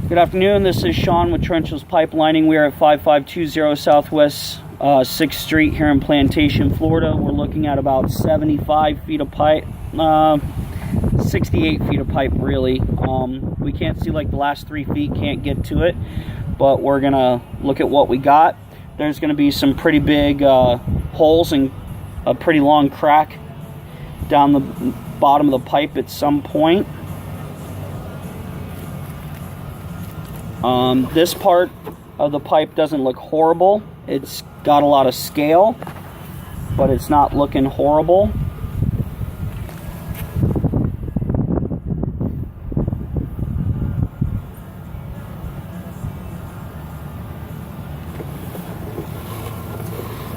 Good afternoon, this is Sean with Trenchless Pipelining. We are at 5520 Southwest 6th Street here in Plantation, Florida. We're looking at about 75 feet of pipe, 68 feet of pipe really. We can't see like the last 3 feet, can't get to it, but we're gonna look at what we got. There's gonna be some pretty big holes and a pretty long crack down the bottom of the pipe at some point. This part of the pipe doesn't look horrible. It's got a lot of scale, but it's not looking horrible.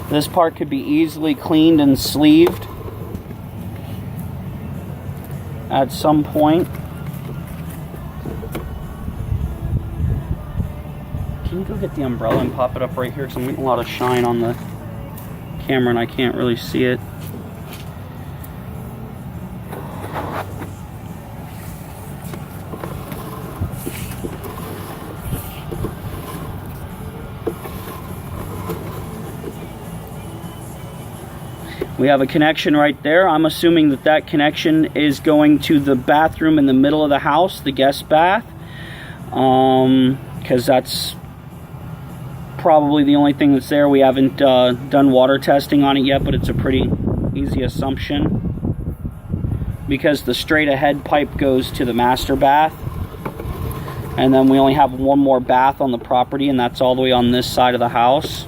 This part could be easily cleaned and sleeved at some point. Can you go get the umbrella and pop it up right here? Because I'm getting a lot of shine on the camera and I can't really see it. We have a connection right there. I'm assuming that that connection is going to the bathroom in the middle of the house, the guest bath. Because that's probably the only thing that's there. We haven't done water testing on it yet, but it's a pretty easy assumption because the straight ahead pipe goes to the master bath, and then we only have one more bath on the property, and that's all the way on this side of the house.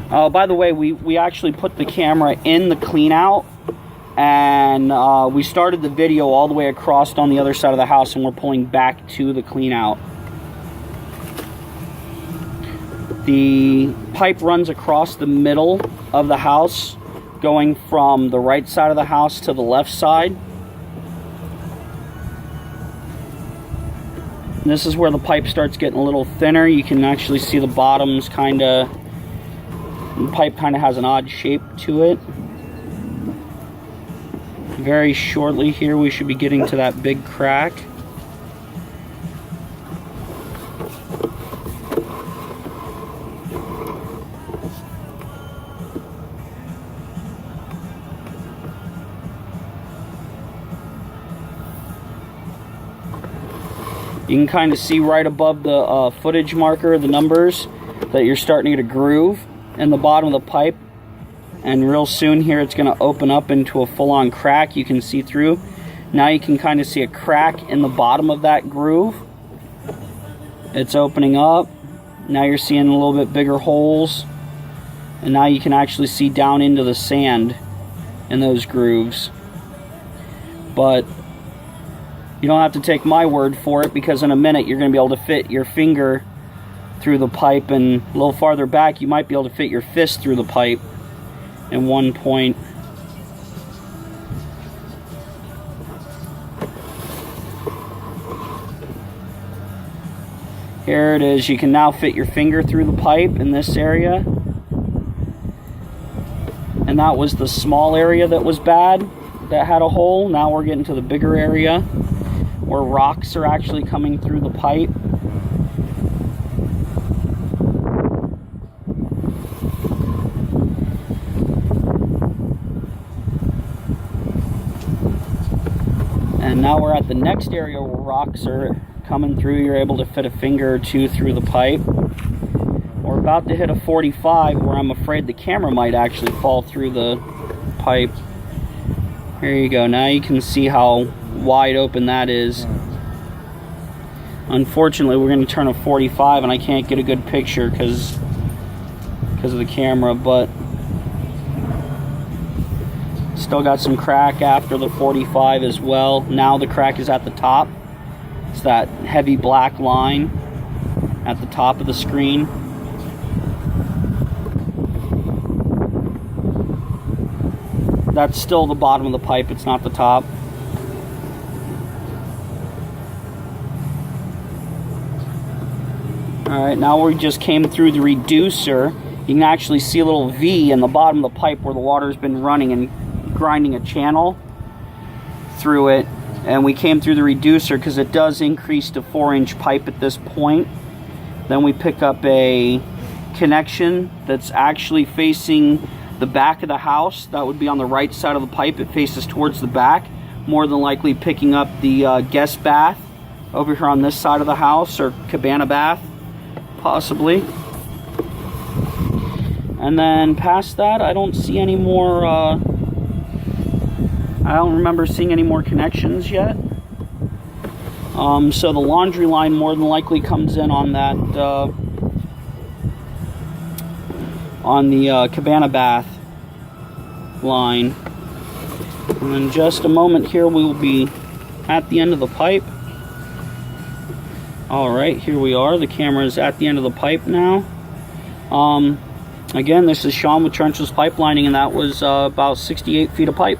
By the way, we actually put the camera in the clean out, and we started the video all the way across on the other side of the house, and we're pulling back to the clean out. The pipe runs across the middle of the house, going from the right side of the house to the left side. And this is where the pipe starts getting a little thinner. You can actually see the bottoms the pipe kind of has an odd shape to it. Very shortly here we should be getting to that big crack. You can kind of see right above the footage marker, the numbers, that you're starting to get a groove in the bottom of the pipe. And real soon here it's going to open up into a full-on crack you can see through. Now you can kind of see a crack in the bottom of that groove. It's opening up. Now you're seeing a little bit bigger holes. And now you can actually see down into the sand in those grooves. But you don't have to take my word for it, because in a minute you're going to be able to fit your finger through the pipe, and a little farther back you might be able to fit your fist through the pipe in one point. Here it is. You can now fit your finger through the pipe in this area. And that was the small area that was bad, that had a hole. Now we're getting to the bigger area where rocks are actually coming through the pipe. And now we're at the next area where rocks are coming through. You're able to fit a finger or two through the pipe. We're about to hit a 45 where I'm afraid the camera might actually fall through the pipe. Here you go. Now you can see how wide open that is. Unfortunately, we're going to turn a 45 and I can't get a good picture because of the camera, but still got some crack after the 45 as well. Now the crack is at the top. It's that heavy black line at the top of the screen. That's still the bottom of the pipe, it's not the top. Alright, now we just came through the reducer. You can actually see a little V in the bottom of the pipe where the water's been running and grinding a channel through it. and we came through the reducer because it does increase to 4-inch pipe at this point. Then we pick up a connection that's actually facing the back of the house. That would be on the right side of the pipe. It faces towards the back, more than likely picking up the guest bath over here on this side of the house, or cabana bath possibly. And then past that, I don't see any more, I don't remember seeing any more connections yet. So the laundry line more than likely comes in on that, on the cabana bath line. And in just a moment here, we will be at the end of the pipe. Alright, here we are. The camera is at the end of the pipe now. Again, this is Sean with Trenchless Pipelining, and that was about 68 feet of pipe.